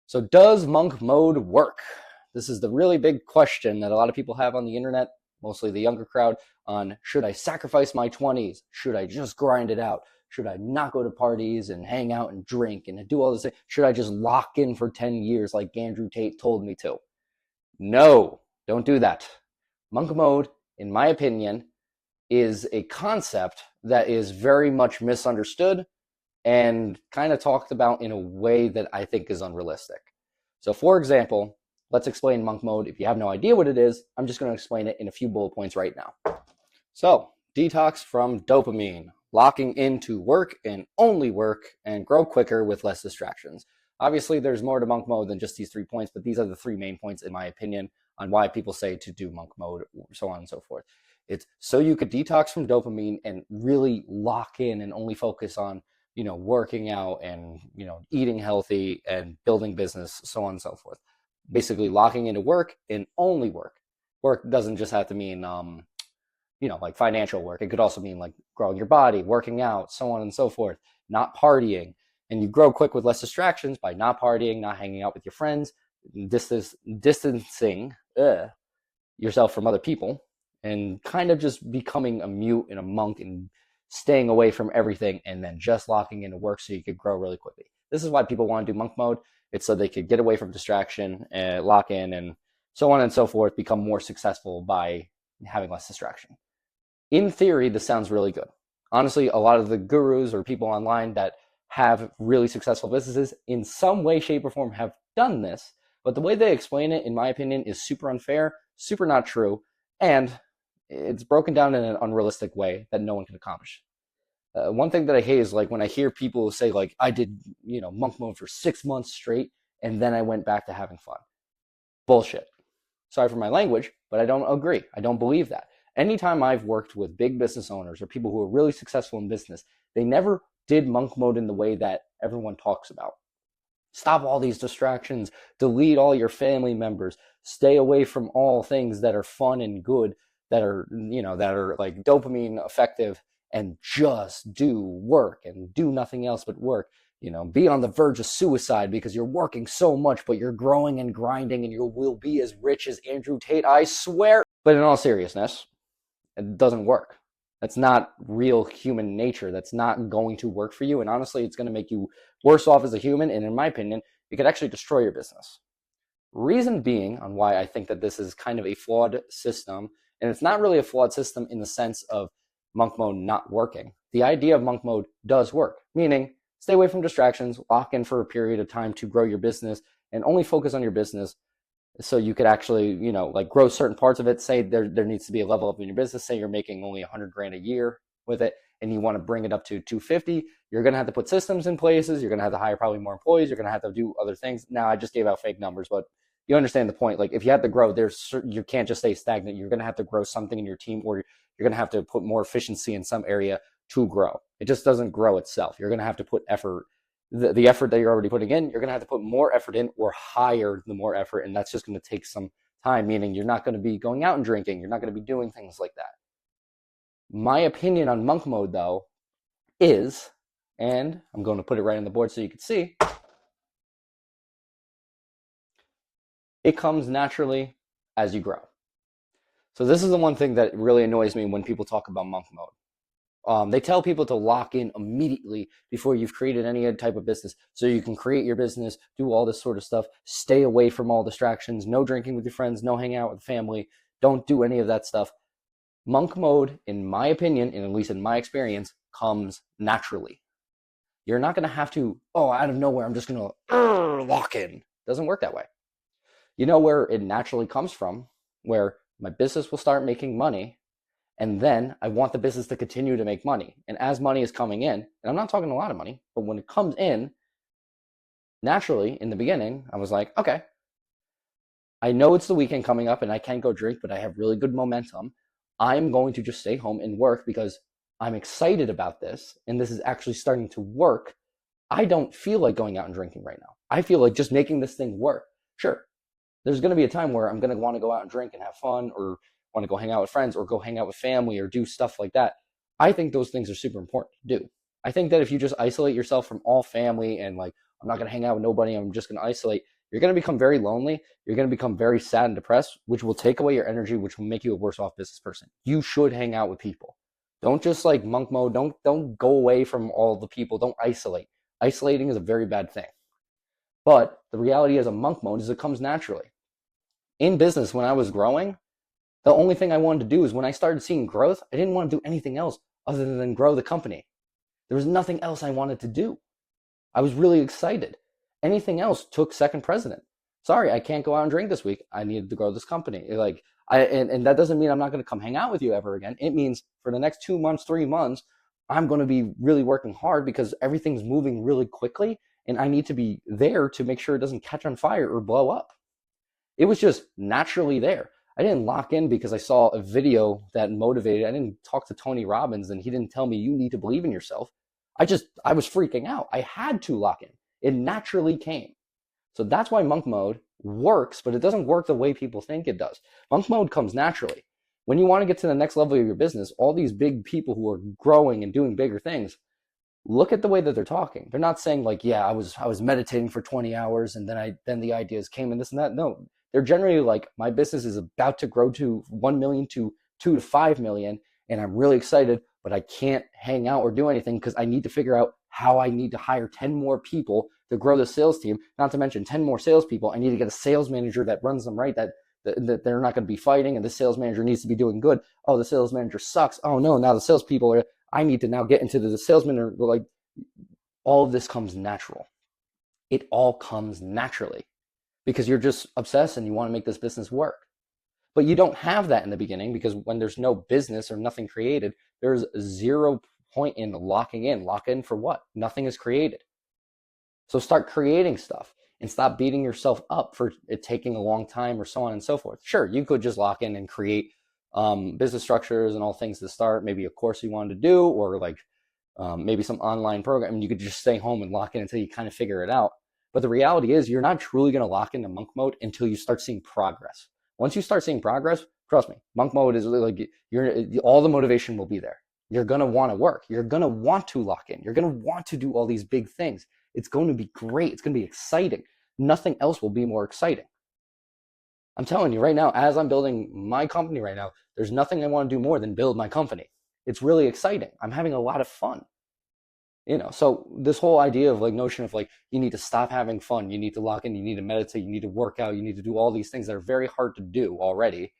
So does monk mode work? This is the really big question that a lot of people have on the internet, mostly the younger crowd, on should I sacrifice my 20s? Should I just grind it out? Should I not go to parties and hang out and drink and do all this? Should I just lock in for 10 years like Andrew Tate told me to? No, don't do that. Monk mode, in my opinion, is a concept that is very much misunderstood and kind of talked about in a way that I think is unrealistic. So, for example, let's explain monk mode. If you have no idea what it is, I'm just going to explain it in a few bullet points right now. So, detox from dopamine, locking into work and only work, and grow quicker with less distractions. Obviously, there's more to monk mode than just these 3 points, but these are the 3 main points, in my opinion, on why people say to do monk mode, so on and so forth. It's so you could detox from dopamine and really lock in and only focus on, working out and, eating healthy and building business, so on and so forth. Basically locking into work and only work. Work doesn't just have to mean, like financial work. It could also mean like growing your body, working out, so on and so forth, not partying. And you grow quick with less distractions by not partying, not hanging out with your friends, distancing yourself from other people, and kind of just becoming a mute and a monk and staying away from everything and then just locking into work so you could grow really quickly. This is why people want to do monk mode. It's so they could get away from distraction and lock in and so on and so forth, become more successful by having less distraction. In theory, this sounds really good. Honestly, a lot of the gurus or people online that have really successful businesses in some way, shape, or form have done this, but the way they explain it, in my opinion, is super unfair, super not true, and it's broken down in an unrealistic way that no one can accomplish. One thing that I hate is like when I hear people say like, I did, monk mode for 6 months straight, and then I went back to having fun. Bullshit. Sorry for my language, but I don't agree. I don't believe that. Anytime I've worked with big business owners or people who are really successful in business, they never did monk mode in the way that everyone talks about. Stop all these distractions, delete all your family members, stay away from all things that are fun and good, that are like dopamine effective, and just do work and do nothing else but work. Be on the verge of suicide because you're working so much, but you're growing and grinding and you will be as rich as Andrew Tate, I swear. But in all seriousness, it doesn't work. That's not real human nature. That's not going to work for you. And honestly, it's going to make you worse off as a human. And in my opinion, it could actually destroy your business. Reason being on why I think that this is kind of a flawed system, and it's not really a flawed system in the sense of monk mode not working. The idea of monk mode does work, meaning stay away from distractions, lock in for a period of time to grow your business, and only focus on your business so you could actually, like grow certain parts of it. Say there needs to be a level up in your business. Say you're making only 100 grand a year with it and you want to bring it up to 250. You're going to have to put systems in places. You're going to have to hire probably more employees. You're going to have to do other things. Now, I just gave out fake numbers, but you understand the point. Like if you have to grow, you can't just stay stagnant. You're going to have to grow something in your team, or you're going to have to put more efficiency in some area to grow. It just doesn't grow itself. You're going to have to put effort. The effort that you're already putting in, you're going to have to put more effort in or hire the more effort. And that's just going to take some time, meaning you're not going to be going out and drinking. You're not going to be doing things like that. My opinion on monk mode, though, is, and I'm going to put it right on the board so you can see, it comes naturally as you grow. So this is the one thing that really annoys me when people talk about monk mode. They tell people to lock in immediately before you've created any type of business so you can create your business, do all this sort of stuff, stay away from all distractions, no drinking with your friends, no hanging out with family, don't do any of that stuff. Monk mode, in my opinion, and at least in my experience, comes naturally. You're not going to have to, out of nowhere, I'm just going to lock in. It doesn't work that way. You know where it naturally comes from, where my business will start making money, and then I want the business to continue to make money. And as money is coming in, and I'm not talking a lot of money, but when it comes in, naturally, in the beginning, I was like, okay, I know it's the weekend coming up and I can't go drink, but I have really good momentum. I'm going to just stay home and work because I'm excited about this, and this is actually starting to work. I don't feel like going out and drinking right now. I feel like just making this thing work. Sure, there's going to be a time where I'm going to want to go out and drink and have fun, or want to go hang out with friends, or go hang out with family, or do stuff like that. I think those things are super important to do. I think that if you just isolate yourself from all family and like, I'm not going to hang out with nobody. I'm just going to isolate. You're going to become very lonely. You're going to become very sad and depressed, which will take away your energy, which will make you a worse off business person. You should hang out with people. Don't just like monk mode. Don't go away from all the people. Don't isolate. Isolating is a very bad thing. But the reality as a monk mode is it comes naturally. In business, when I was growing, the only thing I wanted to do is when I started seeing growth, I didn't want to do anything else other than grow the company. There was nothing else I wanted to do. I was really excited. Anything else took second precedent. Sorry, I can't go out and drink this week. I needed to grow this company. And that doesn't mean I'm not going to come hang out with you ever again. It means for the next 2 months, 3 months, I'm going to be really working hard because everything's moving really quickly and I need to be there to make sure it doesn't catch on fire or blow up. It was just naturally there. I didn't lock in because I saw a video that motivated. I didn't talk to Tony Robbins and he didn't tell me you need to believe in yourself. I was freaking out. I had to lock in. It naturally came. So that's why monk mode works, but it doesn't work the way people think it does. Monk mode comes naturally. When you want to get to the next level of your business, all these big people who are growing and doing bigger things, look at the way that they're talking. They're not saying like, yeah, I was meditating for 20 hours and then the ideas came and this and that. No, they're generally like, my business is about to grow to 1 million to 2 to 5 million. And I'm really excited, but I can't hang out or do anything because I need to figure out how I need to hire 10 more people to grow the sales team, not to mention 10 more salespeople. I need to get a sales manager that runs them right, that they're not going to be fighting, and the sales manager needs to be doing good. Oh, the sales manager sucks. Oh no, now the salespeople are, I need to now get into the salesman, or like, all of this comes natural. It all comes naturally because you're just obsessed and you want to make this business work. But you don't have that in the beginning because when there's no business or nothing created, there's 0 point in locking in. Lock in for what? Nothing is created. So start creating stuff and stop beating yourself up for it taking a long time or so on and so forth. Sure, you could just lock in and create business structures and all things to start, maybe a course you wanted to do, or like maybe some online program. You could just stay home and lock in until you kind of figure it out. But the reality is you're not truly going to lock into monk mode until you start seeing progress. Once you start seeing progress, trust me, monk mode is like all the motivation will be there. You're going to want to work. You're going to want to lock in. You're going to want to do all these big things. It's going to be great. It's going to be exciting. Nothing else will be more exciting. I'm telling you right now, as I'm building my company right now, there's nothing I want to do more than build my company. It's really exciting. I'm having a lot of fun. So this whole idea of like notion of like, you need to stop having fun. You need to lock in. You need to meditate. You need to work out. You need to do all these things that are very hard to do already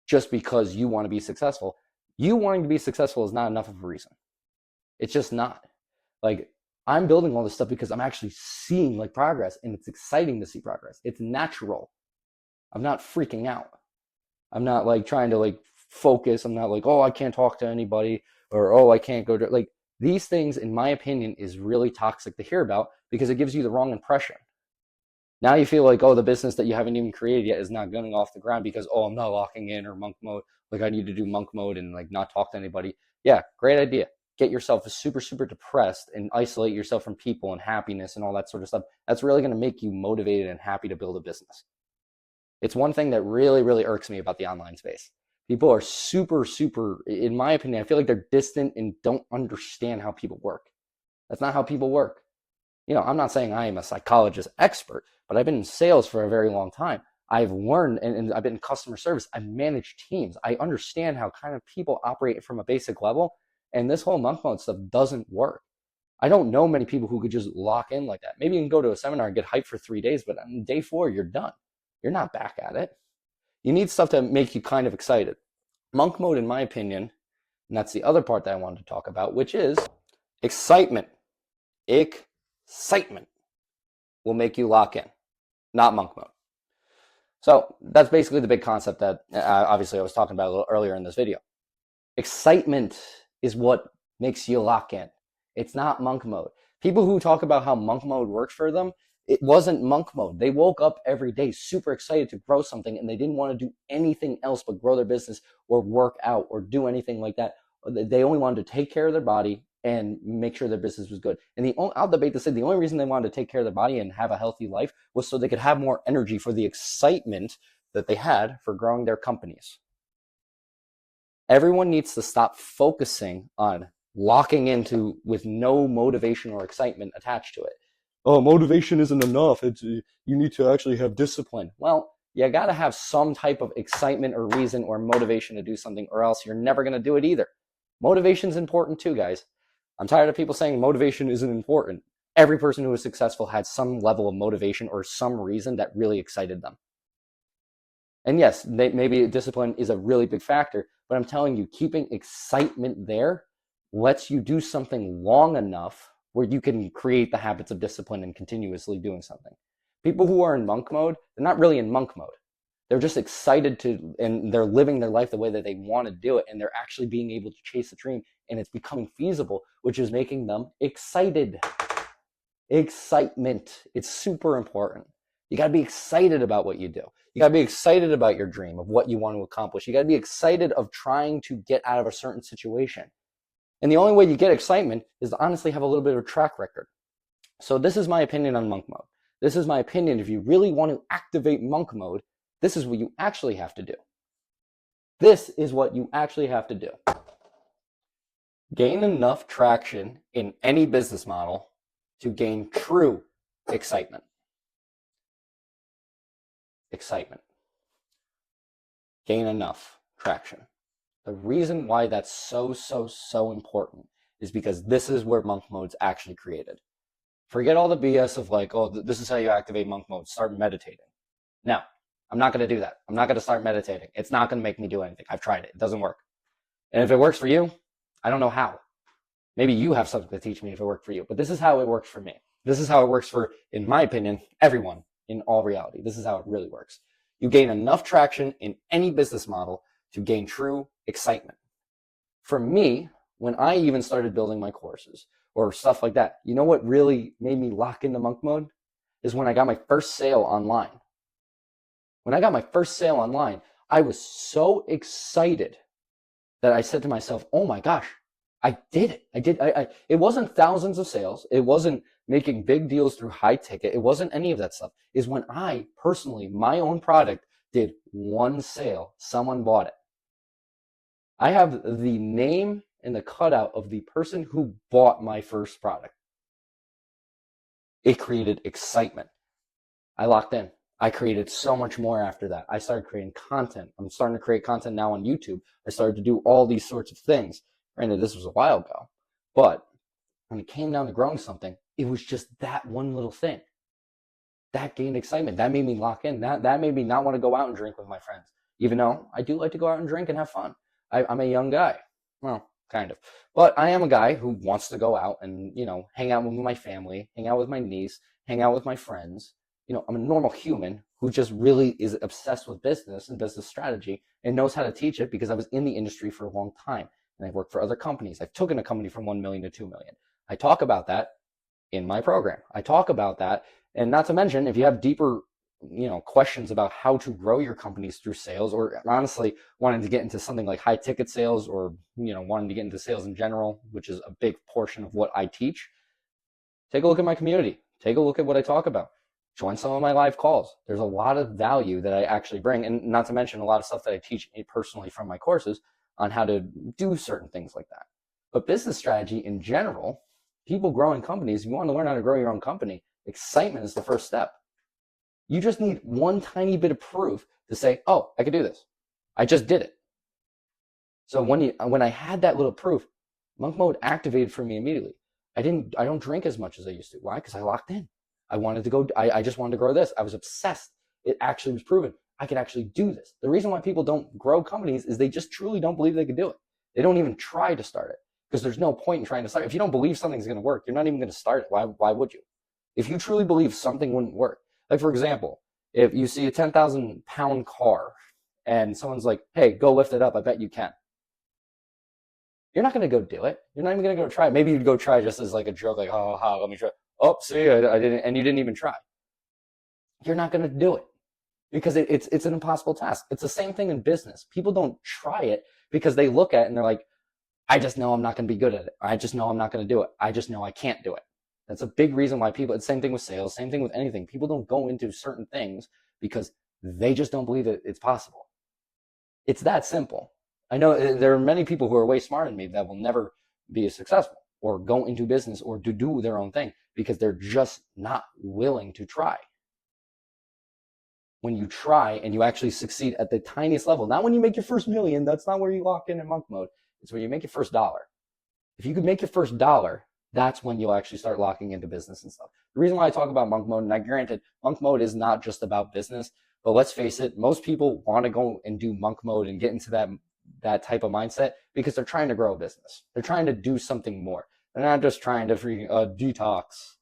just because you want to be successful. You wanting to be successful is not enough of a reason. It's just not. Like, I'm building all this stuff because I'm actually seeing like progress, and it's exciting to see progress. It's natural. I'm not freaking out. I'm not like trying to like focus. I'm not like, oh, I can't talk to anybody, or oh, I can't go to like these things, in my opinion, is really toxic to hear about because it gives you the wrong impression. Now you feel like, oh, the business that you haven't even created yet is not going off the ground because, oh, I'm not locking in or monk mode. Like, I need to do monk mode and like not talk to anybody. Yeah, great idea. Get yourself super, super depressed and isolate yourself from people and happiness and all that sort of stuff. That's really going to make you motivated and happy to build a business. It's one thing that really, really irks me about the online space. People are super, super, in my opinion, I feel like they're distant and don't understand how people work. That's not how people work. I'm not saying I am a psychologist expert, but I've been in sales for a very long time. I've learned, and I've been in customer service. I've managed teams. I understand how kind of people operate from a basic level. And this whole monk mode stuff doesn't work. I don't know many people who could just lock in like that. Maybe you can go to a seminar and get hyped for 3 days, but on day 4, you're done. You're not back at it. You need stuff to make you kind of excited. Monk mode, in my opinion, and that's the other part that I wanted to talk about, which is excitement. Excitement will make you lock in, not monk mode. So that's basically the big concept that obviously I was talking about a little earlier in this video. Excitement is what makes you lock in. It's not monk mode. People who talk about how monk mode works for them, it wasn't monk mode. They woke up every day super excited to grow something, and they didn't want to do anything else but grow their business or work out or do anything like that. They only wanted to take care of their body and make sure their business was good. And I'll debate to say the only reason they wanted to take care of their body and have a healthy life was so they could have more energy for the excitement that they had for growing their companies. Everyone needs to stop focusing on locking into with no motivation or excitement attached to it. oh, motivation isn't enough. You need to actually have discipline. Well, you got to have some type of excitement or reason or motivation to do something, or else you're never going to do it either. Motivation's important too, guys. I'm tired of people saying motivation isn't important. Every person who was successful had some level of motivation or some reason that really excited them. And yes, maybe discipline is a really big factor, but I'm telling you, keeping excitement there lets you do something long enough where you can create the habits of discipline and continuously doing something. People who are in monk mode, they're not really in monk mode. They're just excited to, and they're living their life the way that they want to do it, and they're actually being able to chase a dream, and it's becoming feasible, which is making them excited. Excitement. It's super important. You got to be excited about what you do. You got to be excited about your dream of what you want to accomplish. You got to be excited of trying to get out of a certain situation. And the only way you get excitement is to honestly have a little bit of a track record. So this is my opinion on monk mode. This is my opinion. If you really want to activate monk mode, this is what you actually have to do. This is what you actually have to do. Gain enough traction in any business model to gain true excitement. Excitement. Gain enough traction. The reason why that's so important is because this is where monk mode's actually created. Forget all the BS of like, oh, this is how you activate monk mode. Start meditating. No, I'm not going to do that. I'm not going to start meditating. It's not going to make me do anything. I've tried it. It doesn't work. And if it works for you, I don't know how. Maybe you have something to teach me if it worked for you. But this is how it works for me. This is how it works for, in my opinion, everyone in all reality. This is how it really works. You gain enough traction in any business model to gain true excitement. For me, when I even started building my courses or stuff like that, you know what really made me lock into monk mode? Is when I got my first sale online. When I got my first sale online, I was so excited that I said to myself, oh my gosh, I did it. It wasn't thousands of sales. It wasn't making big deals through high ticket. It wasn't any of that stuff. Is when I personally, my own product, did one sale. Someone bought it. I have the name and the cutout of the person who bought my first product. It created excitement. I locked in. I created so much more after that. I started creating content. I'm starting to create content now on YouTube. I started to do all these sorts of things. Granted, this was a while ago, but when it came down to growing something, it was just that one little thing. That gained excitement. That made me lock in. That made me not want to go out and drink with my friends, even though I do like to go out and drink and have fun. I'm a young guy. Well, kind of. But I am a guy who wants to go out and, hang out with my family, hang out with my niece, hang out with my friends. I'm a normal human who just really is obsessed with business and business strategy and knows how to teach it because I was in the industry for a long time. And I've worked for other companies. I've taken a company from 1 million to 2 million. I talk about that in my program. I talk about that. And not to mention, if you have deeper, questions about how to grow your companies through sales, or honestly wanting to get into something like high ticket sales, or, wanting to get into sales in general, which is a big portion of what I teach, take a look at my community. Take a look at what I talk about. Join some of my live calls. There's a lot of value that I actually bring, and not to mention a lot of stuff that I teach personally from my courses on how to do certain things like that. But business strategy in general, people growing companies, if you want to learn how to grow your own company, excitement is the first step. You just need one tiny bit of proof to say, oh, I can do this. I just did it. So when I had that little proof, monk mode activated for me immediately. I don't drink as much as I used to. Why? Because I locked in. I just wanted to grow this. I was obsessed. It actually was proven. I could actually do this. The reason why people don't grow companies is they just truly don't believe they could do it. They don't even try to start it because there's no point in trying to start. If you don't believe something's going to work, you're not even going to start it. Why would you? If you truly believe something wouldn't work, like for example, if you see a 10,000 pound car and someone's like, hey, go lift it up. I bet you can. You're not going to go do it. You're not even going to go try it. Maybe you'd go try just as like a joke, like, oh, let me try. Oh, see, I didn't, and you didn't even try. You're not going to do it because it's an impossible task. It's the same thing in business. People don't try it because they look at it and they're like, I just know I'm not going to be good at it. I just know I'm not going to do it. I just know I can't do it. That's a big reason why people, it's the same thing with sales, same thing with anything. People don't go into certain things because they just don't believe that it's possible. It's that simple. I know there are many people who are way smarter than me that will never be as successful. or go into business or to do their own thing because they're just not willing to try. When you try and you actually succeed at the tiniest level, not when you make your first million, that's not where you lock in monk mode. It's when you make your first dollar. If you could make your first dollar, that's when you'll actually start locking into business and stuff. The reason why I talk about monk mode, and I granted, monk mode is not just about business, but let's face it, most people want to go and do monk mode and get into that type of mindset because they're trying to grow a business. They're trying to do something more. They're not just trying to detox.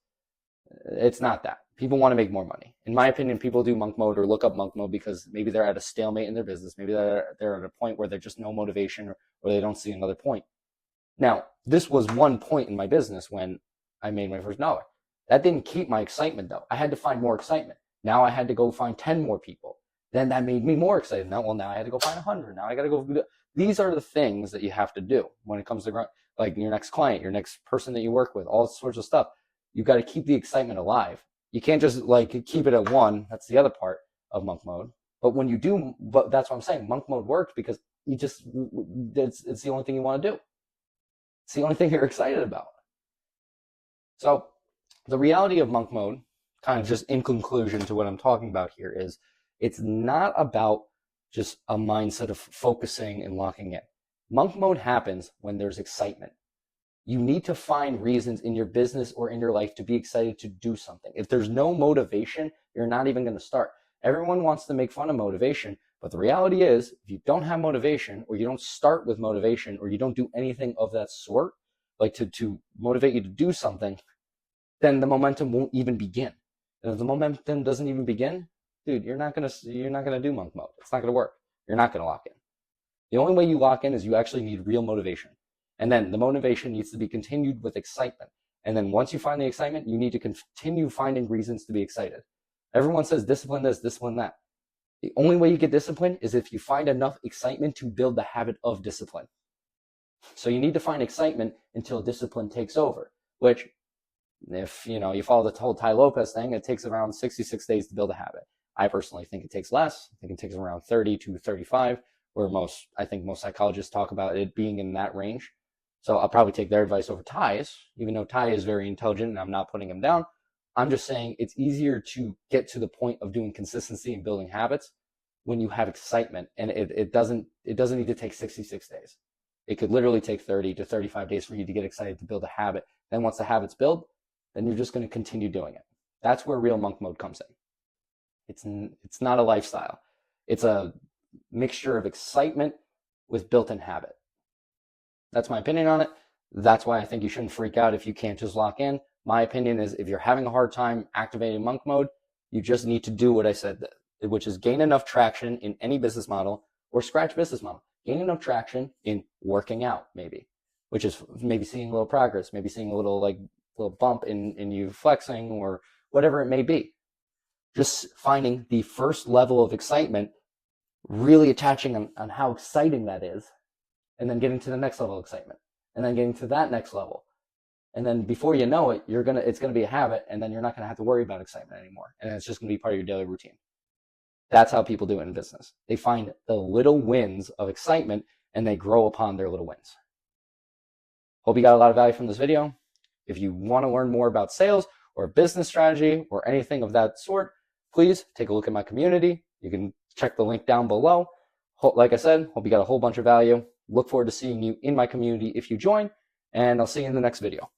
It's not that. People want to make more money. In my opinion, people do monk mode or look up monk mode because maybe they're at a stalemate in their business. Maybe they're at a point where there's just no motivation or they don't see another point. Now, this was one point in my business when I made my first dollar. That didn't keep my excitement though. I had to find more excitement. Now I had to go find 10 more people. Then that made me more excited. Now I had to go find 100. Now I got to go. These are the things that you have to do when it comes to like your next client, your next person that you work with, all sorts of stuff. You got to keep the excitement alive. You can't just like keep it at one. That's the other part of monk mode. But when you do, but that's what I'm saying. Monk mode works because it's the only thing you want to do. It's the only thing you're excited about. So the reality of monk mode, kind of just in conclusion to what I'm talking about here, is it's not about just a mindset of focusing and locking in. Monk mode happens when there's excitement. You need to find reasons in your business or in your life to be excited to do something. If there's no motivation, you're not even going to start. Everyone wants to make fun of motivation, but the reality is if you don't have motivation or you don't start with motivation or you don't do anything of that sort, like to motivate you to do something, then the momentum won't even begin. And if the momentum doesn't even begin, dude, you're not gonna do monk mode. It's not gonna work. You're not gonna lock in. The only way you lock in is you actually need real motivation. And then the motivation needs to be continued with excitement. And then once you find the excitement, you need to continue finding reasons to be excited. Everyone says discipline this, discipline that. The only way you get discipline is if you find enough excitement to build the habit of discipline. So you need to find excitement until discipline takes over, which if you follow the whole Tai Lopez thing, it takes around 66 days to build a habit. I personally think it takes less. I think it takes around 30 to 35, where I think most psychologists talk about it being in that range. So I'll probably take their advice over Tai's, even though Tai is very intelligent and I'm not putting him down. I'm just saying it's easier to get to the point of doing consistency and building habits when you have excitement, and it doesn't need to take 66 days. It could literally take 30 to 35 days for you to get excited to build a habit. Then once the habit's built, then you're just going to continue doing it. That's where real monk mode comes in. It's not a lifestyle. It's a mixture of excitement with built-in habit. That's my opinion on it. That's why I think you shouldn't freak out if you can't just lock in. My opinion is if you're having a hard time activating monk mode, you just need to do what I said, which is gain enough traction in any business model or scratch business model. Gain enough traction in working out, maybe, which is maybe seeing a little progress, maybe seeing a little bump in you flexing or whatever it may be. Just finding the first level of excitement, really attaching on how exciting that is, and then getting to the next level of excitement, and then getting to that next level. And then before you know it, it's gonna be a habit, and then you're not gonna have to worry about excitement anymore. And it's just gonna be part of your daily routine. That's how people do it in business. They find the little wins of excitement and they grow upon their little wins. Hope you got a lot of value from this video. If you want to learn more about sales or business strategy or anything of that sort, please take a look at my community. You can check the link down below. Like I said, hope you got a whole bunch of value. Look forward to seeing you in my community if you join, and I'll see you in the next video.